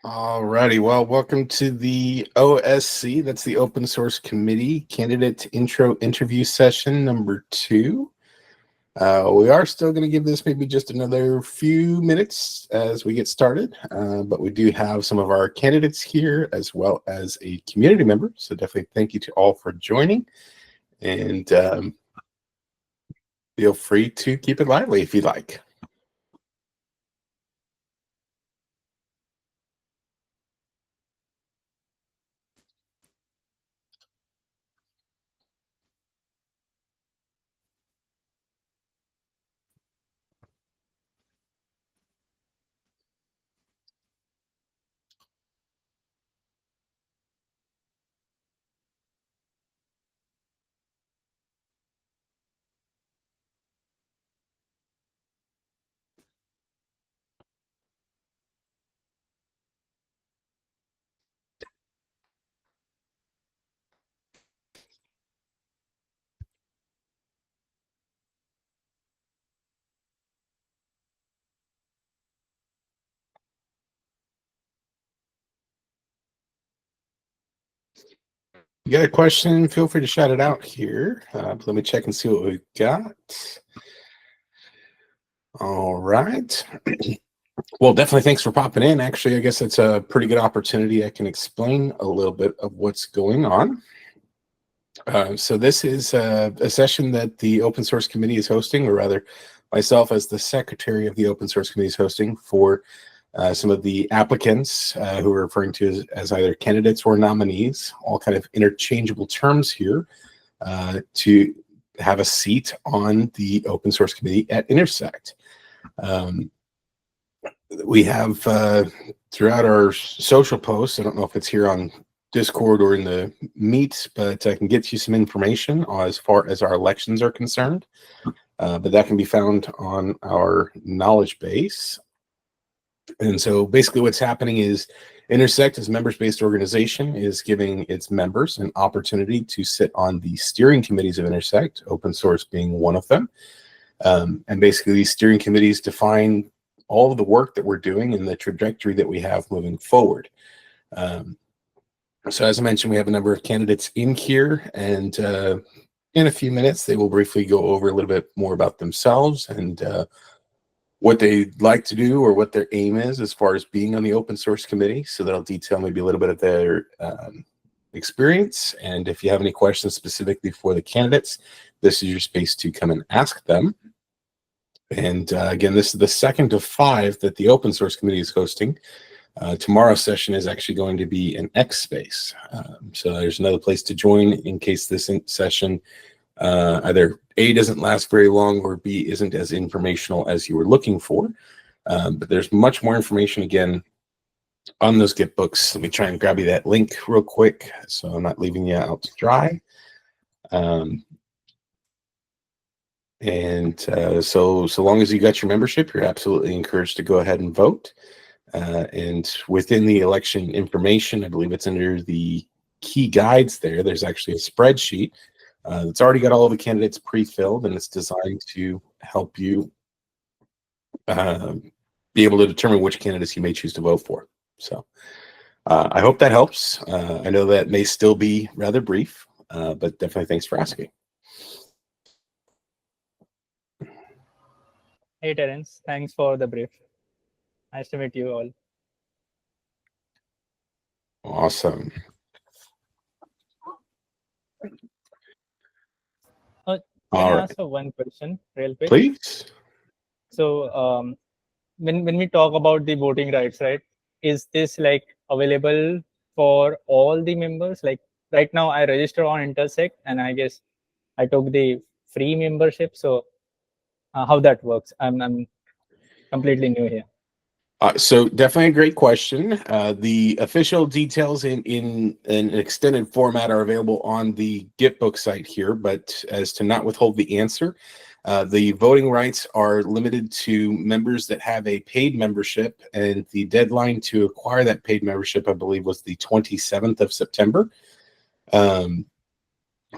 Alrighty, well, welcome to the OSC. That's the Open Source Committee Candidate Intro Interview Session number 2. We are still going to give this maybe just another few minutes as we get started, but we do have some of our candidates here as well as a community member. So definitely thank you to all for joining, and feel free to keep it lively if you'd like. You got a question, feel free to shout it out here. Let me check and see what we've got. All right. Well, definitely thanks for popping in. Actually, I guess it's a pretty good opportunity. I can explain a little bit of what's going on. So this is a session that the Open Source Committee is hosting, or rather myself as the secretary of the Open Source Committee is hosting for some of the applicants who are referring to as either candidates or nominees, all kind of interchangeable terms here, to have a seat on the Open Source Committee at Intersect. We have throughout our social posts, I don't know if it's here on Discord or in the Meet, but I can get you some information as far as our elections are concerned. But that can be found on our knowledge base. And so basically what's happening is Intersect, as a members-based organization, is giving its members an opportunity to sit on the steering committees of Intersect, open source being one of them. And basically these steering committees define all of the work that we're doing and the trajectory that we have moving forward. So as I mentioned, we have a number of candidates in here, and in a few minutes, they will briefly go over a little bit more about themselves and what they'd like to do or what their aim is as far as being on the open source committee. So that'll detail maybe a little bit of their experience. And if you have any questions specifically for the candidates, this is your space to come and ask them. And again, this is the second of 5 that the open source committee is hosting. Tomorrow's session is actually going to be an X space. So there's another place to join in case this session either A, doesn't last very long, or B, isn't as informational as you were looking for. But there's much more information, again, on those Git books. Let me try and grab you that link real quick so I'm not leaving you out to dry. So long as you got your membership, you're absolutely encouraged to go ahead and vote. And within the election information, I believe it's under the key guides there, there's actually a spreadsheet that's already got all of the candidates pre-filled, and it's designed to help you be able to determine which candidates you may choose to vote for. So I hope that helps. I know that may still be rather brief, but definitely thanks for asking. Hey, Terence. Thanks for the brief. Nice to meet you all. Awesome. Can I ask one question real quick? Please. So when we talk about the voting rights, right, is this like available for all the members? Like right now I register on Intersect and I guess I took the free membership. So how that works? I'm completely new here. So definitely a great question. The official details in an extended format are available on the Gitbook site here, but as to not withhold the answer, the voting rights are limited to members that have a paid membership, and the deadline to acquire that paid membership, I believe, was the 27th of September.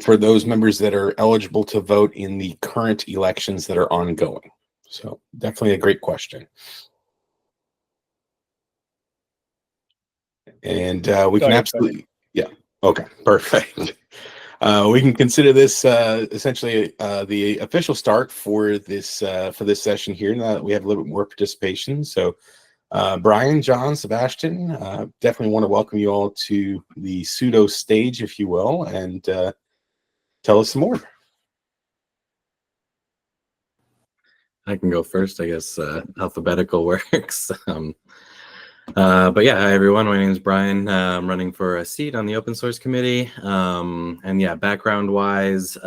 For those members that are eligible to vote in the current elections that are ongoing. So definitely a great question. And we can Got it. absolutely, yeah. Okay, perfect. We can consider this essentially the official start for this session here. Now that we have a little bit more participation, so Brian, John, Sebastian, definitely want to welcome you all to the pseudo stage, if you will, and tell us some more. I can go first, I guess. Alphabetical works. But yeah, hi everyone. My name is Brian. I'm running for a seat on the open source committee. And yeah, background wise,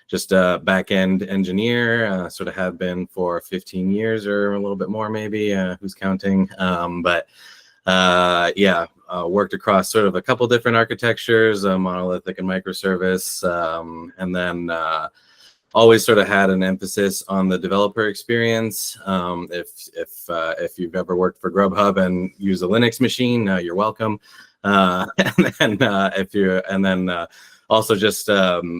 just a back-end engineer, sort of have been for 15 years or a little bit more maybe, who's counting. Worked across sort of a couple different architectures, monolithic and microservice, and then always sort of had an emphasis on the developer experience. If you've ever worked for Grubhub and use a Linux machine, you're welcome. Also just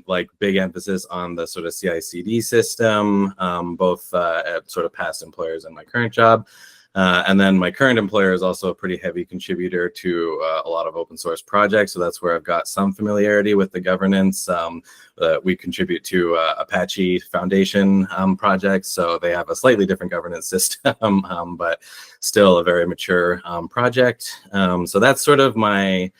like big emphasis on the sort of CI/CD system, both at sort of past employers and my current job. And then my current employer is also a pretty heavy contributor to a lot of open source projects. So that's where I've got some familiarity with the governance. We contribute to Apache Foundation projects. So they have a slightly different governance system, but still a very mature project. So that's sort of my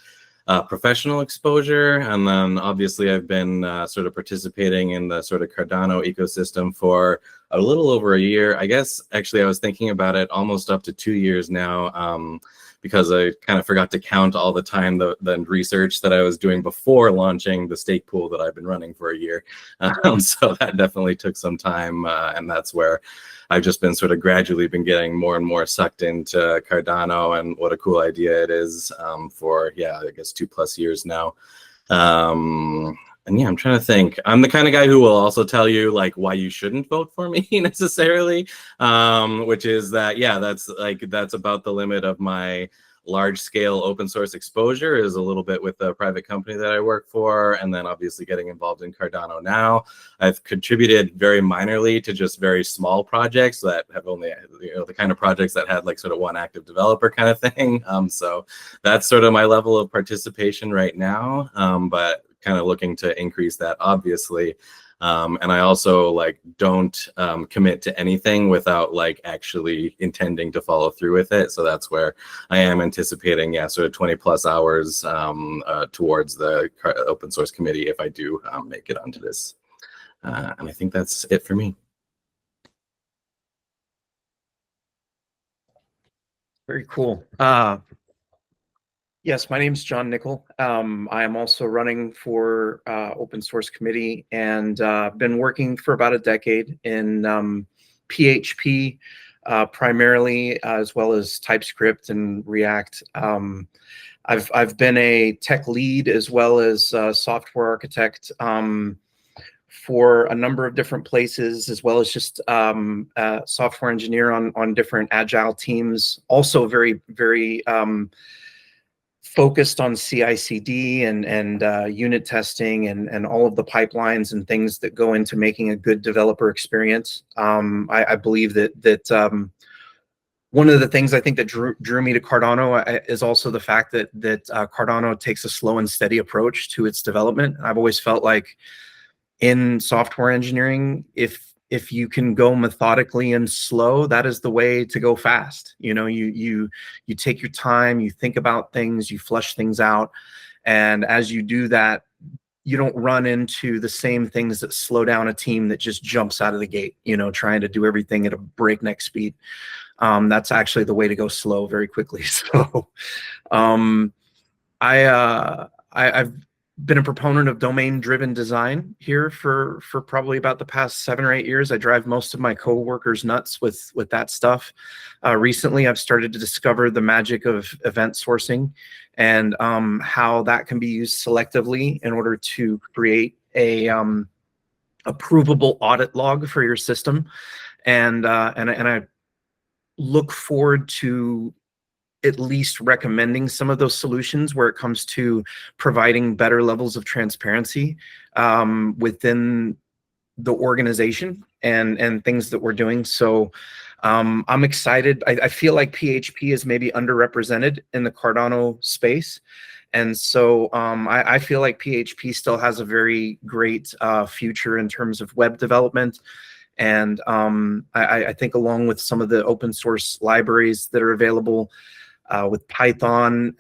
professional exposure. And then obviously I've been sort of participating in the sort of Cardano ecosystem for a little over a year. I guess actually I was thinking about it almost up to 2 years now, because I kind of forgot to count all the time the research that I was doing before launching the stake pool that I've been running for a year. So that definitely took some time, and that's where I've just been sort of gradually been getting more and more sucked into Cardano and what a cool idea it is, for, yeah, I guess 2+ years now. And yeah, I'm trying to think. I'm the kind of guy who will also tell you like why you shouldn't vote for me necessarily, which is that, yeah, that's about the limit of my large scale open source exposure, is a little bit with the private company that I work for, and then obviously getting involved in Cardano now. I've contributed very minorly to just very small projects that have only, the kind of projects that had like sort of one active developer kind of thing. So that's sort of my level of participation right now, but kind of looking to increase that, obviously. And I also like don't commit to anything without like actually intending to follow through with it. So that's where I am anticipating, yeah, sort of 20+ hours towards the open source committee if I do make it onto this. And I think that's it for me. Very cool. Yes, my name is John Nickel. I am also running for open source committee, and been working for about a decade in PHP primarily, as well as TypeScript and React. I've been a tech lead as well as a software architect for a number of different places, as well as just a software engineer on different agile teams. Also very, very focused on CI/CD and unit testing and all of the pipelines and things that go into making a good developer experience. I believe that one of the things I think that drew me to Cardano is also the fact that Cardano takes a slow and steady approach to its development. I've always felt like in software engineering, if you can go methodically and slow, that is the way to go fast. You know, you take your time, you think about things, you flush things out, and as you do that, you don't run into the same things that slow down a team that just jumps out of the gate, you know, trying to do everything at a breakneck speed. That's actually the way to go slow very quickly. So I've been a proponent of domain-driven design here for probably about the past 7 or 8 years. I drive most of my coworkers nuts with that stuff. Recently, I've started to discover the magic of event sourcing and how that can be used selectively in order to create a provable audit log for your system. And I look forward to at least recommending some of those solutions where it comes to providing better levels of transparency within the organization and things that we're doing. So I'm excited. I feel like PHP is maybe underrepresented in the Cardano space. And so I feel like PHP still has a very great future in terms of web development. And I think along with some of the open source libraries that are available with Python,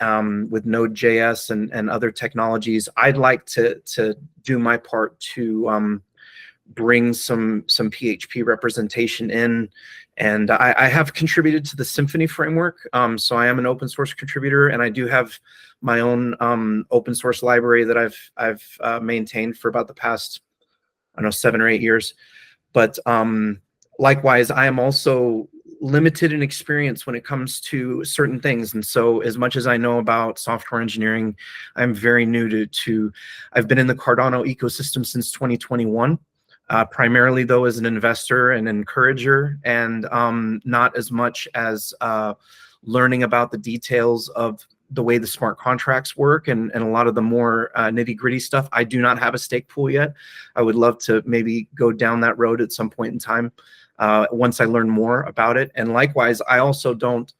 with Node.js and other technologies, I'd like to do my part to bring some PHP representation in. And I have contributed to the Symfony framework. So I am an open source contributor, and I do have my own open source library that I've maintained for about the past, I don't know, 7 or 8 years. But likewise, I am also limited in experience when it comes to certain things. And so as much as I know about software engineering, I'm very new to I've been in the Cardano ecosystem since 2021. Primarily, though, as an investor and encourager, and not as much as learning about the details of the way the smart contracts work and a lot of the more nitty-gritty stuff. I do not have a stake pool yet. I would love to maybe go down that road at some point in time once I learn more about it. And likewise, I also don't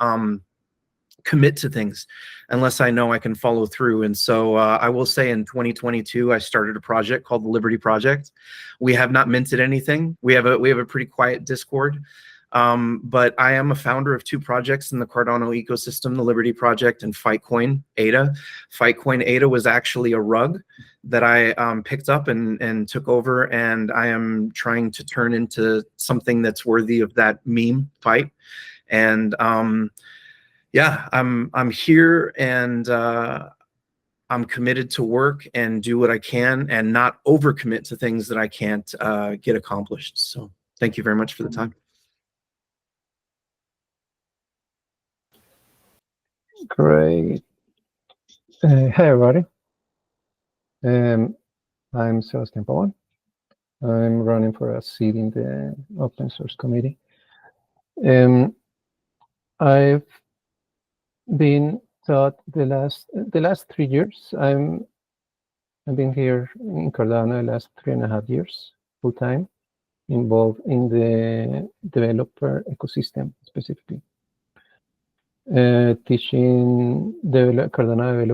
commit to things unless I know I can follow through. And so I will say in 2022, I started a project called the Liberty Project. We have not minted anything. We have a pretty quiet Discord. But I am a founder of 2 projects in the Cardano ecosystem, the Liberty Project and Fightcoin ADA. Fightcoin ADA was actually a rug that I picked up and took over, and I am trying to turn into something that's worthy of that meme fight. And yeah, I'm here, and I'm committed to work and do what I can and not overcommit to things that I can't get accomplished. So thank you very much for the time. Great. Hey, everybody. I'm Sebastian Pawan. I'm running for a seat in the open source committee. I've been taught the last 3 years. I've been here in Cardano the last 3.5 years, full time, involved in the developer ecosystem specifically. Teaching Cardano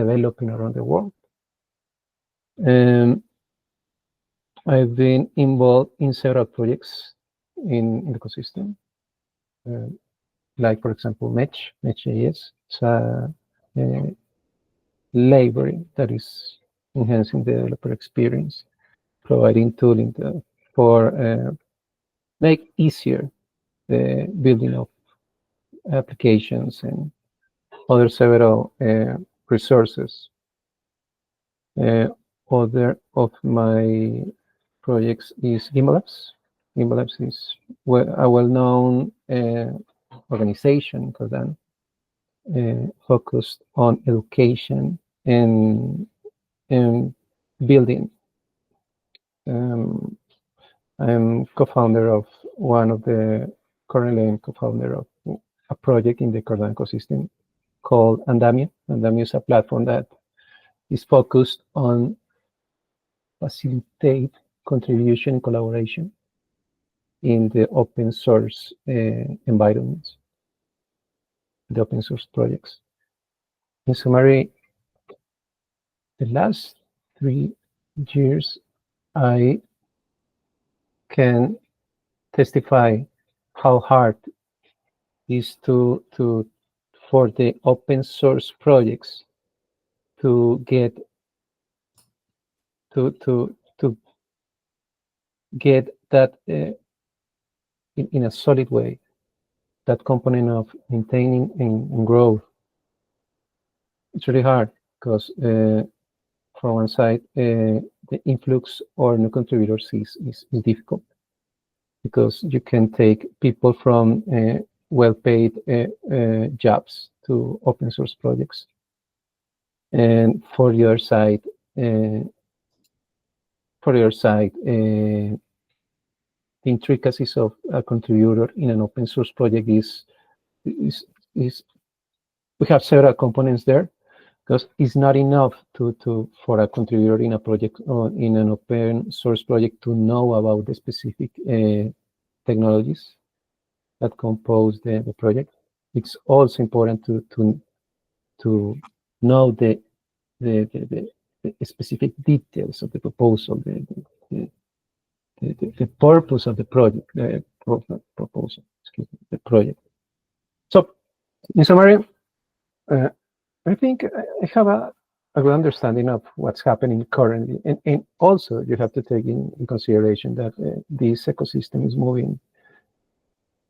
developing around the world. I've been involved in several projects in the ecosystem, like, for example, Mesh.js. It's a library that is enhancing the developer experience, providing tooling for make easier the building of applications and other several resources. Other of my projects is Gimbalabs. Gimbalabs is a well-known organization in Cardano, focused on education and building. I'm co-founder of currently I'm co-founder of a project in the Cardano ecosystem called Andamio. Andamio is a platform that is focused on facilitate contribution and collaboration in the open source environments, the open source projects. In summary, the last 3 years, I can testify how hard it is for the open source projects to get that in a solid way, that component of maintaining and growth. It's really hard because from one side, the influx or new contributors is difficult, because you can take people from well-paid jobs to open source projects. And for the other side, the intricacies of a contributor in an open source project is we have several components there, because it's not enough for a contributor in a project or in an open source project to know about the specific technologies. that compose the project. It's also important to know the specific details of the proposal, the purpose of the project, the proposal, excuse me, the project. So, in summary, I think I have a good understanding of what's happening currently, and also you have to take in consideration that this ecosystem is moving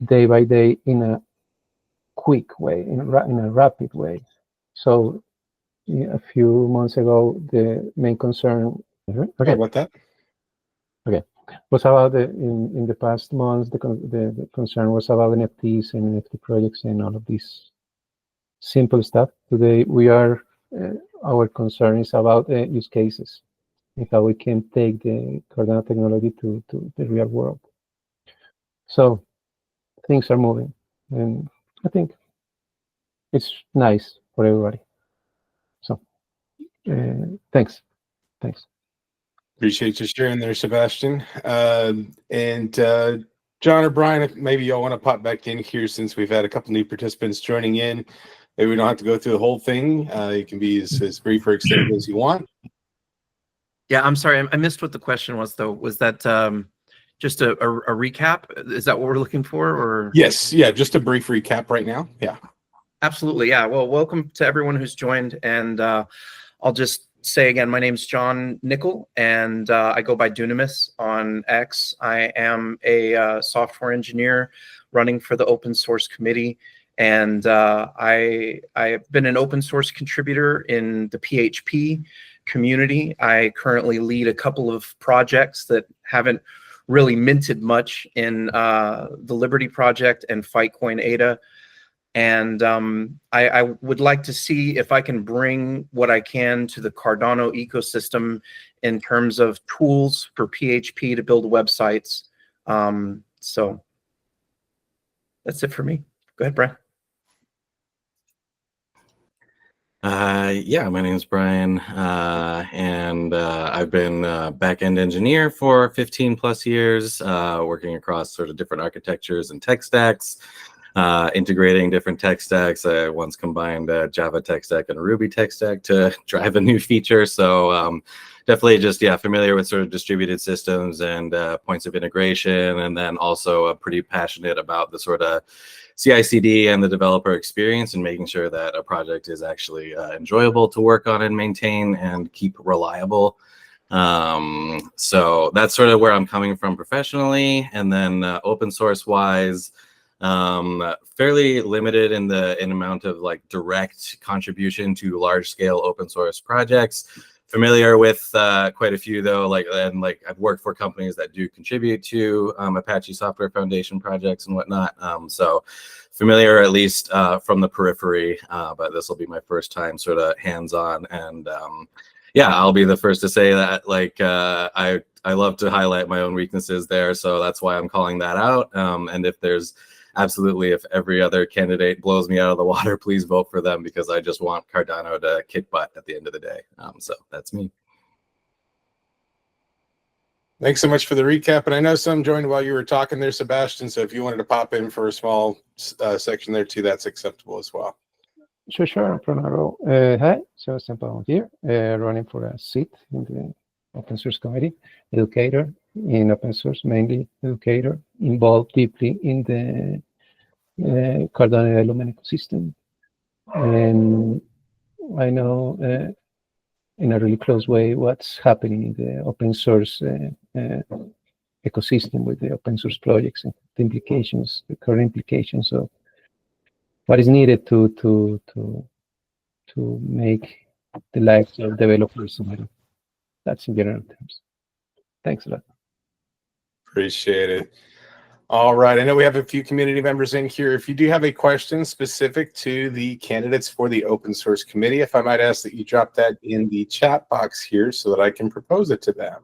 day by day in a quick way, in a rapid way. So, a few months ago, the main concern. Sorry Okay. about that. Okay. Was about in the past months, the concern was about NFTs and NFT projects and all of this simple stuff. Today, our concern is about use cases and how we can take the Cardano technology to the real world. So things are moving, and I think it's nice for everybody. So thanks. Appreciate you sharing there, Sebastian. And John or Brian, maybe y'all want to pop back in here since we've had a couple new participants joining in. Maybe we don't have to go through the whole thing. You can be as brief or extended as you want. Yeah, I'm sorry, I missed what the question was, though. Was that just a recap? Is that what we're looking for, or? Yes, yeah, just a brief recap right now. Yeah. Absolutely, yeah. Well, welcome to everyone who's joined, and I'll just say again, my name's John Nickel, and I go by Dunamis on X. I am a software engineer running for the open source committee, and I've been an open source contributor in the PHP community. I currently lead a couple of projects that haven't really minted much in the Liberty Project and Fightcoin ADA. And I would like to see if I can bring what I can to the Cardano ecosystem in terms of tools for PHP to build websites. So that's it for me. Go ahead, Brian. Yeah, my name is Brian, and I've been a back-end engineer for 15 plus years, working across sort of different architectures and tech stacks. Integrating different tech stacks. I once combined a Java tech stack and a Ruby tech stack to drive a new feature. So definitely just, familiar with sort of distributed systems and points of integration. And then also pretty passionate about the sort of CI/CD and the developer experience and making sure that a project is actually enjoyable to work on and maintain and keep reliable. So that's sort of where I'm coming from professionally. And then open source wise, fairly limited in the amount of like direct contribution to large scale open source projects. Familiar with quite a few though, and I've worked for companies that do contribute to Apache Software Foundation projects and whatnot. So familiar at least from the periphery, but this will be my first time sort of hands-on. And yeah, I'll be the first to say that I love to highlight my own weaknesses there, so that's why I'm calling that out. And if every other candidate blows me out of the water, please vote for them, because I just want Cardano to kick butt at the end of the day. So that's me. Thanks so much for the recap. And I know some joined while you were talking there, Sebastian. So if you wanted to pop in for a small section there too, that's acceptable as well. Sure. Hi, Sebastian Pavon here, running for a seat in the open source committee, educator in open source, mainly educator, involved deeply in the Cardano development ecosystem. And I know in a really close way what's happening in the open source ecosystem with the open source projects and the implications, the current implications of what is needed to make the lives of developers better. That's in general terms. Thanks a lot. Appreciate it. All right. I know we have a few community members in here. If you do have a question specific to the candidates for the open source committee, if I might ask that you drop that in the chat box here so that I can propose it to them.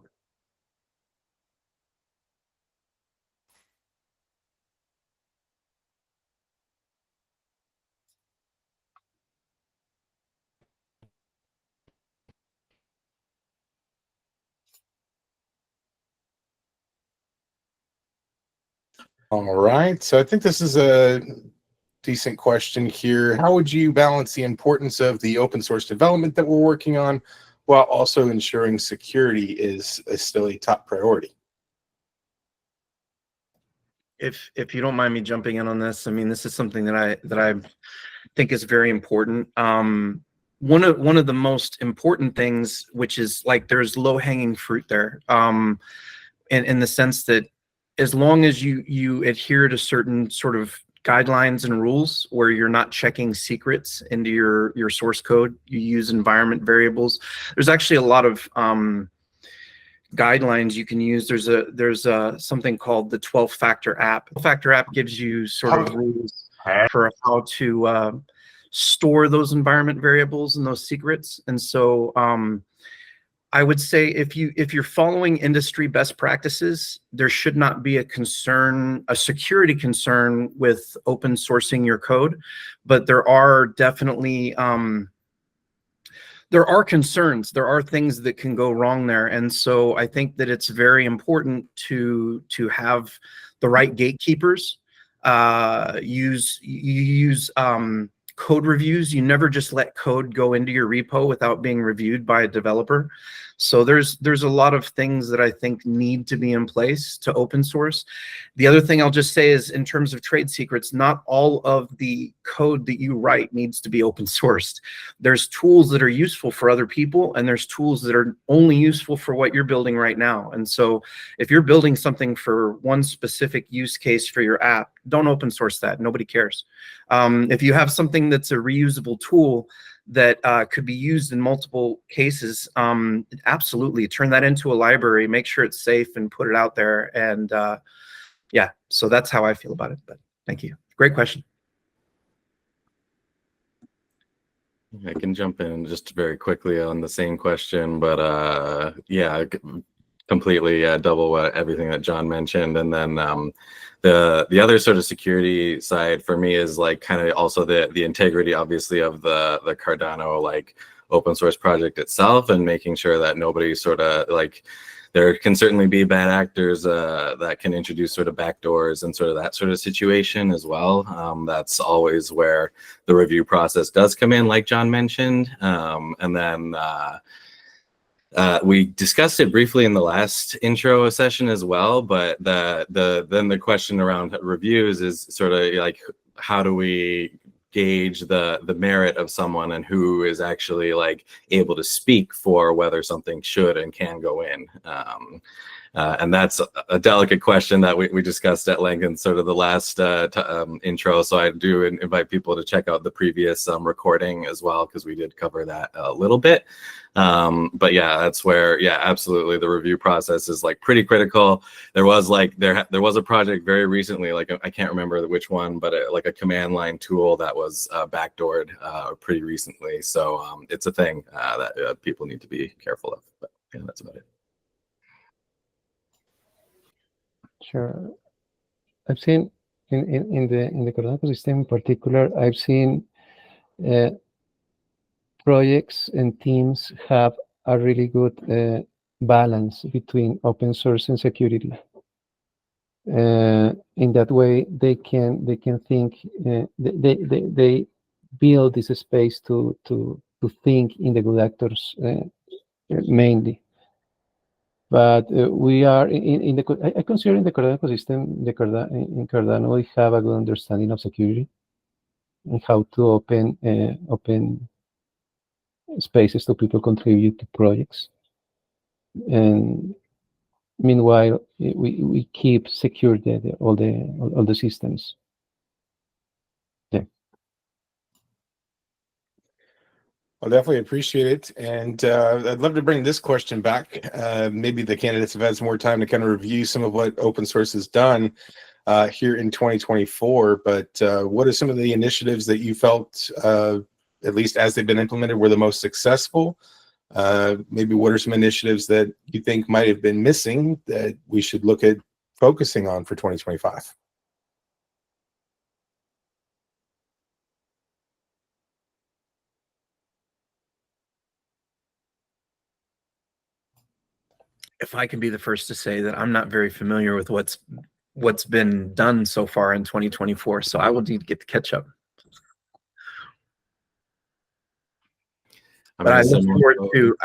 All right. So I think this is a decent question here. How would you balance the importance of the open source development that we're working on while also ensuring security is still a top priority? If you don't mind me jumping in on this, I mean, this is something that I think is very important. One of the most important things, which is like there's low hanging fruit there, in the sense that as long as you adhere to certain sort of guidelines and rules where you're not checking secrets into your source code, you use environment variables. There's actually a lot of guidelines you can use. There's something called the 12-factor app. 12-factor app gives you sort of rules for how to store those environment variables and those secrets. And so I would say if you're following industry best practices, there should not be a security concern with open sourcing your code, but there are definitely there are concerns. There are things that can go wrong there, and so I think that it's very important to have the right gatekeepers. Use code reviews. You never just let code go into your repo without being reviewed by a developer. So there's a lot of things that I think need to be in place to open source. The other thing I'll just say is in terms of trade secrets, not all of the code that you write needs to be open sourced. There's tools that are useful for other people, and there's tools that are only useful for what you're building right now. And so if you're building something for one specific use case for your app, don't open source that. Nobody cares. If you have something that's a reusable tool that could be used in multiple cases, absolutely turn that into a library, make sure it's safe, and put it out there. And yeah, so that's how I feel about it. But thank you. Great question. I can jump in just very quickly on the same question, but yeah, completely double everything that John mentioned. And then the other sort of security side for me is like kind of also the integrity, obviously, of the Cardano like open source project itself, and making sure that nobody sort of like, there can certainly be bad actors that can introduce sort of backdoors and sort of that sort of situation as well. That's always where the review process does come in, like John mentioned. And then we discussed it briefly in the last intro session as well, but then the question around reviews is sort of like, how do we gauge the merit of someone and who is actually like able to speak for whether something should and can go in. And that's a delicate question that we discussed at length in sort of the last intro. So I do invite people to check out the previous recording as well, because we did cover that a little bit. But yeah, that's where, yeah, absolutely, the review process is like pretty critical. There was a project very recently, like I can't remember which one, but like a command line tool that was backdoored pretty recently. So it's a thing that people need to be careful of. But yeah, that's about it. Sure. I've seen in the Cardano ecosystem in particular, I've seen projects and teams have a really good balance between open source and security. In that way, they can think. They build this space to think in the good actors mainly. But we are in the. I consider in the Cardano ecosystem, in Cardano, we have a good understanding of security and how to open spaces to people contribute to projects. And meanwhile, we keep secure all the systems. Yeah. I'll definitely appreciate it. And I'd love to bring this question back. Maybe the candidates have had some more time to kind of review some of what open source has done here in 2024. But what are some of the initiatives that you felt, at least as they've been implemented, were the most successful? Maybe what are some initiatives that you think might have been missing that we should look at focusing on for 2025? If I can be the first to say that I'm not very familiar with what's what's been done so far in 2024. So I will need to get to catch up. But I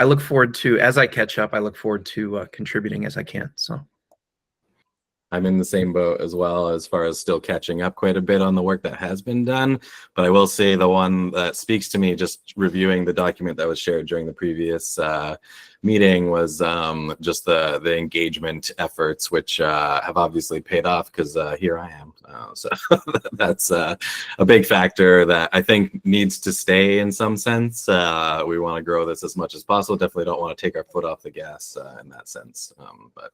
look forward to, as I catch up, I look forward to contributing as I can. So I'm in the same boat as well, as far as still catching up quite a bit on the work that has been done. But I will say the one that speaks to me, just reviewing the document that was shared during the previous meeting, was just the engagement efforts, which have obviously paid off, because here I am. So that's a big factor that I think needs to stay in some sense. We want to grow this as much as possible. Definitely don't want to take our foot off the gas in that sense. But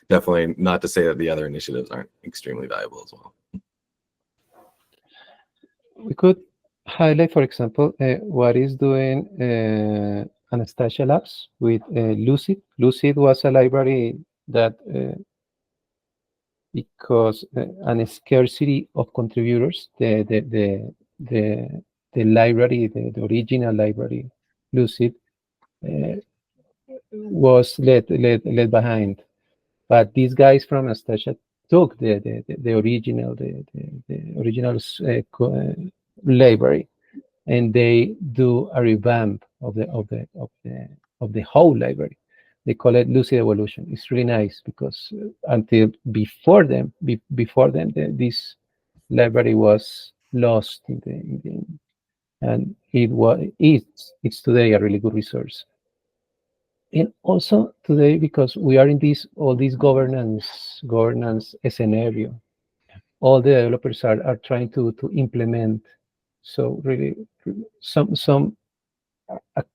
definitely not to say that the other initiatives aren't extremely valuable as well. We could highlight, for example, what is doing Anastasia Labs with Lucid. Lucid was a library that, because an scarcity of contributors, the library, the original library, Lucid, was led behind. But these guys from Anastasia took the original library, and they do a revamp of the whole library. They call it Lucid Evolution. It's really nice, because until before them, this library was lost and it's today a really good resource. And also today, because we are in all this governance scenario, all the developers are trying to implement. So really, a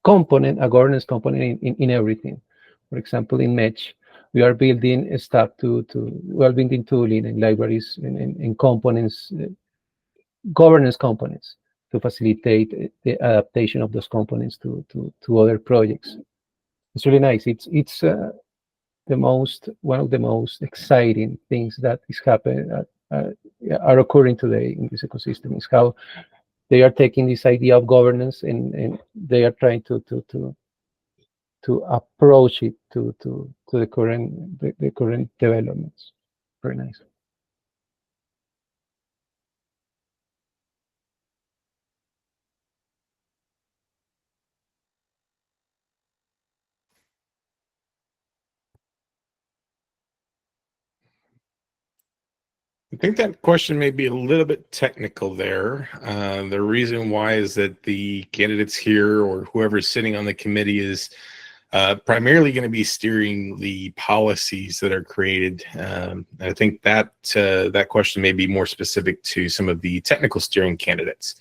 governance component in everything. For example, in Mesh, we are building stuff we are building tooling and libraries and components, governance components, to facilitate the adaptation of those components to other projects. It's really nice. It's one of the most exciting things that is happening, are occurring today in this ecosystem, is how they are taking this idea of governance and they are trying to approach it to the current developments. Very nice. I think that question may be a little bit technical there. The reason why is that the candidates here, or whoever's sitting on the committee, is primarily going to be steering the policies that are created. I think that that question may be more specific to some of the technical steering candidates.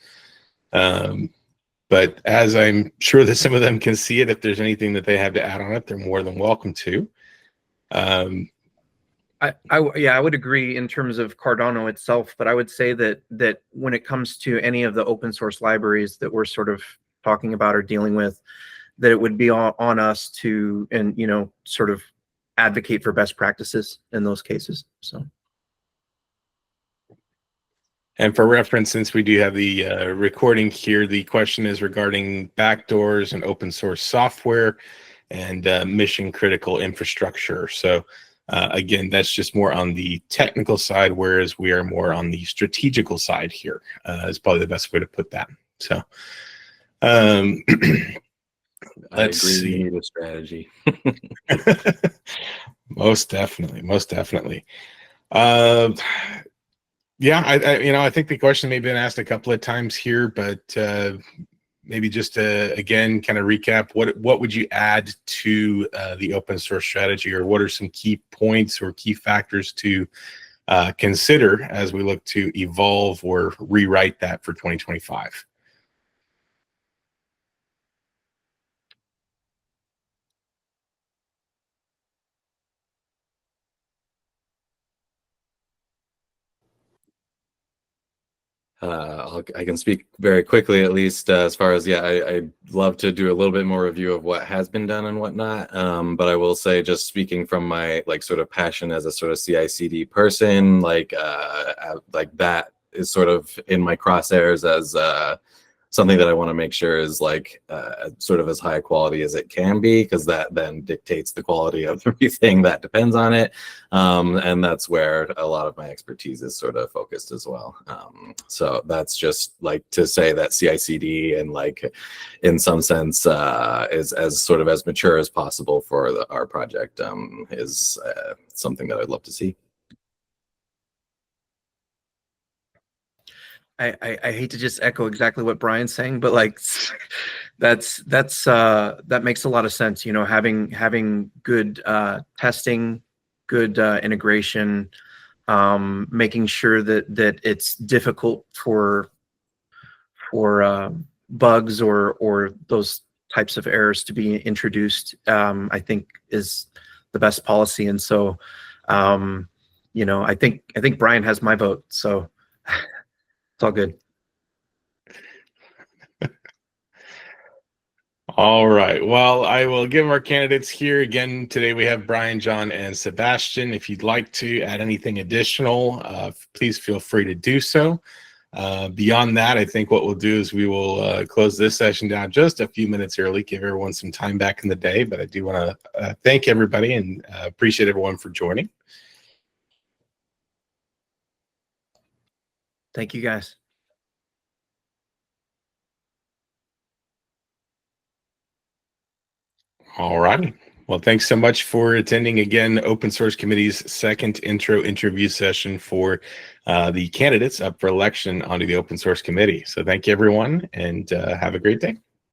But as I'm sure that some of them can see it, if there's anything that they have to add on it, they're more than welcome to. I would agree in terms of Cardano itself, but I would say that when it comes to any of the open source libraries that we're sort of talking about or dealing with, that it would be on us to, and sort of advocate for best practices in those cases. So. And for reference, since we do have the recording here, the question is regarding backdoors and open source software and mission critical infrastructure. So again, that's just more on the technical side, whereas we are more on the strategical side here, is probably the best way to put that. So let's see. The strategy. Most definitely. Yeah, I think the question may have been asked a couple of times here, but maybe just to again kind of recap, what would you add to the open source strategy, or what are some key points or key factors to consider as we look to evolve or rewrite that for 2025? I can speak very quickly, at least as far as, I'd love to do a little bit more review of what has been done and whatnot. But I will say, just speaking from my sort of passion as a sort of CI/CD person, that is sort of in my crosshairs as something that I want to make sure is like sort of as high quality as it can be, because that then dictates the quality of everything that depends on it. And that's where a lot of my expertise is sort of focused as well. So that's just like to say that CI/CD and like in some sense is as sort of as mature as possible for our project is something that I'd love to see. I hate to just echo exactly what Brian's saying, but like that makes a lot of sense. You know, having good testing, good integration, making sure that it's difficult for bugs or those types of errors to be introduced, I think is the best policy. And so, you know, I think Brian has my vote. So. It's all good. All right. Well, I will give our candidates here again. Today we have Brian, John, and Sebastian. If you'd like to add anything additional, please feel free to do so. Beyond that, I think what we'll do is we will close this session down just a few minutes early, give everyone some time back in the day. But I do want to thank everybody and appreciate everyone for joining. Thank you, guys. All righty. Well, thanks so much for attending again Open Source Committee's second intro interview session for the candidates up for election onto the Open Source Committee. So thank you, everyone, and have a great day.